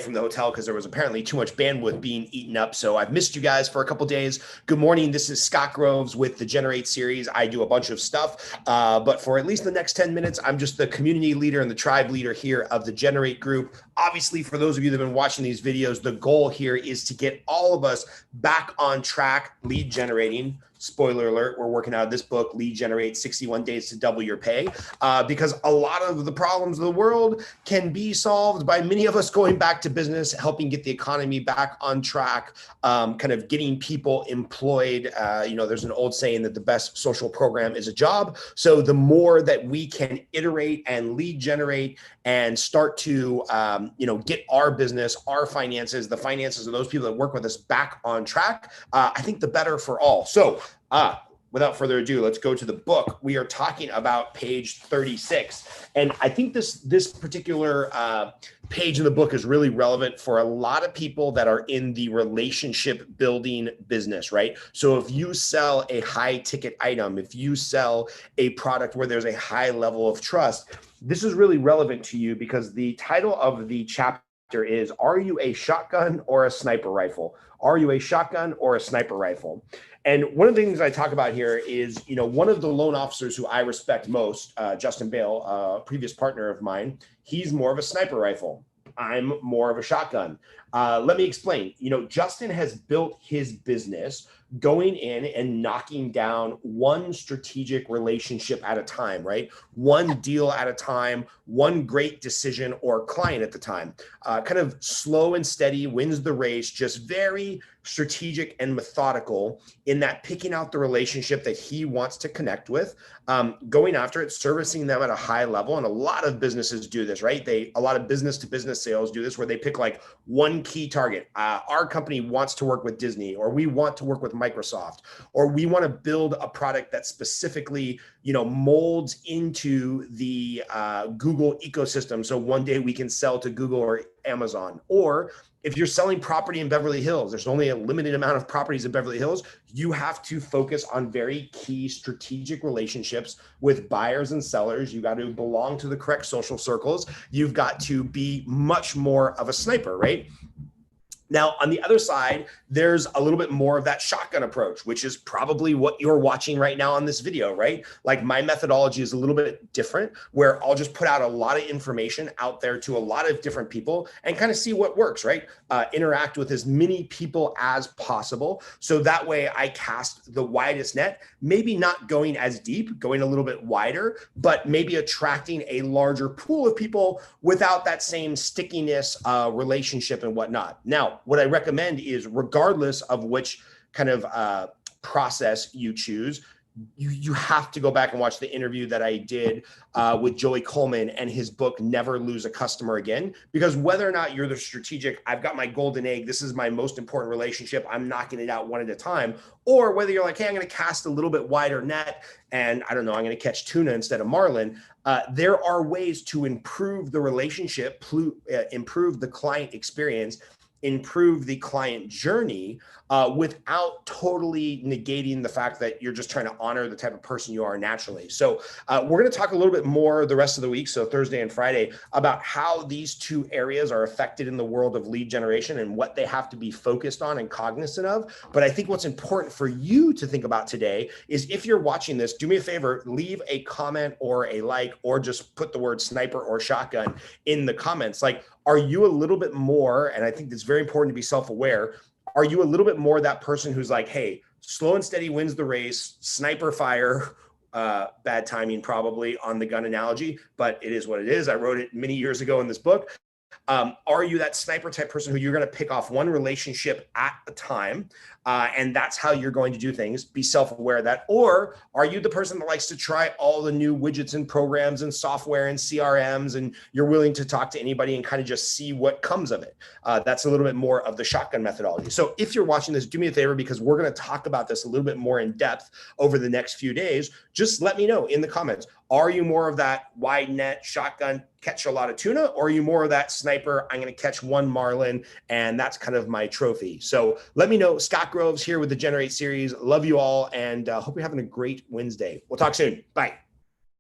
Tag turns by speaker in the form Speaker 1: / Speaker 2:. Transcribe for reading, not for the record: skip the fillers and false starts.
Speaker 1: from the hotel because there was apparently too much bandwidth being eaten up. So I've missed you guys for a couple days. Good morning. This is Scott Groves with the Generate series. I do a bunch of stuff, but for at least the next 10 minutes, I'm just the community leader and the tribe leader here of the Generate group. Obviously, for those of you that have been watching these videos, the goal here is to get all of us back on track lead generating. Spoiler alert, we're working out of this book, Lead Generate 61 Days to Double Your Pay, because a lot of the problems of the world can be solved by many of us going back to business, helping get the economy back on track, kind of getting people employed. There's an old saying that the best social program is a job. So the more that we can iterate and lead generate and start to, get our business, our finances, the finances of those people that work with us back on track, I think the better for all. So without further ado, let's go to the book. We are talking about page 36. And I think this particular page in the book is really relevant for a lot of people that are in the relationship building business, right? So if you sell a high ticket item, if you sell a product where there's a high level of trust, this is really relevant to you because the title of the chapter is, are you a shotgun or a sniper rifle? Are you a shotgun or a sniper rifle? And one of the things I talk about here is, one of the loan officers who I respect most, Justin Bale, a previous partner of mine, he's more of a sniper rifle. I'm more of a shotgun. Let me explain. Justin has built his business going in and knocking down one strategic relationship at a time, right? One deal at a time, one great decision or client at the time. Kind of slow and steady, wins the race, just very strategic and methodical in that picking out the relationship that he wants to connect with, going after it, servicing them at a high level. And a lot of businesses do this, right? A lot of business to business sales do this where they pick like one key target. Our company wants to work with Disney, or we want to work with Microsoft, or we want to build a product that specifically, molds into the Google ecosystem. So one day we can sell to Google or Amazon. Or if you're selling property in Beverly Hills, there's only a limited amount of properties in Beverly Hills. You have to focus on very key strategic relationships with buyers and sellers. You got to belong to the correct social circles. You've got to be much more of a sniper, right? Now, on the other side, there's a little bit more of that shotgun approach, which is probably what you're watching right now on this video, right? Like my methodology is a little bit different, where I'll just put out a lot of information out there to a lot of different people and kind of see what works, right? Interact with as many people as possible. So that way I cast the widest net, maybe not going as deep, going a little bit wider, but maybe attracting a larger pool of people without that same stickiness, relationship and whatnot. Now, what I recommend is regardless of which kind of process you choose, you have to go back and watch the interview that I did with Joey Coleman and his book, Never Lose a Customer Again, because whether or not you're the strategic, I've got my golden egg, this is my most important relationship, I'm knocking it out one at a time, or whether you're like, hey, I'm going to cast a little bit wider net and I don't know, I'm going to catch tuna instead of marlin. There are ways to improve the relationship, improve the client experience, improve the client journey without totally negating the fact that you're just trying to honor the type of person you are naturally. So we're going to talk a little bit more the rest of the week, so Thursday and Friday, about how these two areas are affected in the world of lead generation and what they have to be focused on and cognizant of. But I think what's important for you to think about today is, if you're watching this, do me a favor, leave a comment or a like, or just put the word sniper or shotgun in the comments. Like, are you a little bit more, and I think it's very important to be self-aware, are you a little bit more that person who's like, hey, slow and steady wins the race, sniper fire, bad timing probably on the gun analogy, but it is what it is. I wrote it many years ago in this book. Are you that sniper type person who you're going to pick off one relationship at a time, and that's how you're going to do things? Be self-aware of that. Or are you the person that likes to try all the new widgets and programs and software and CRMs, and you're willing to talk to anybody and kind of just see what comes of it? That's a little bit more of the shotgun methodology. So if you're watching this, do me a favor, because we're going to talk about this a little bit more in depth over the next few days. Just let me know in the comments. Are you more of that wide net shotgun, catch a lot of tuna, or are you more of that sniper, I'm going to catch one marlin and that's kind of my trophy? So let me know. Scott Groves here with the Generate series. Love you all, and hope you're having a great Wednesday. We'll talk soon. Bye.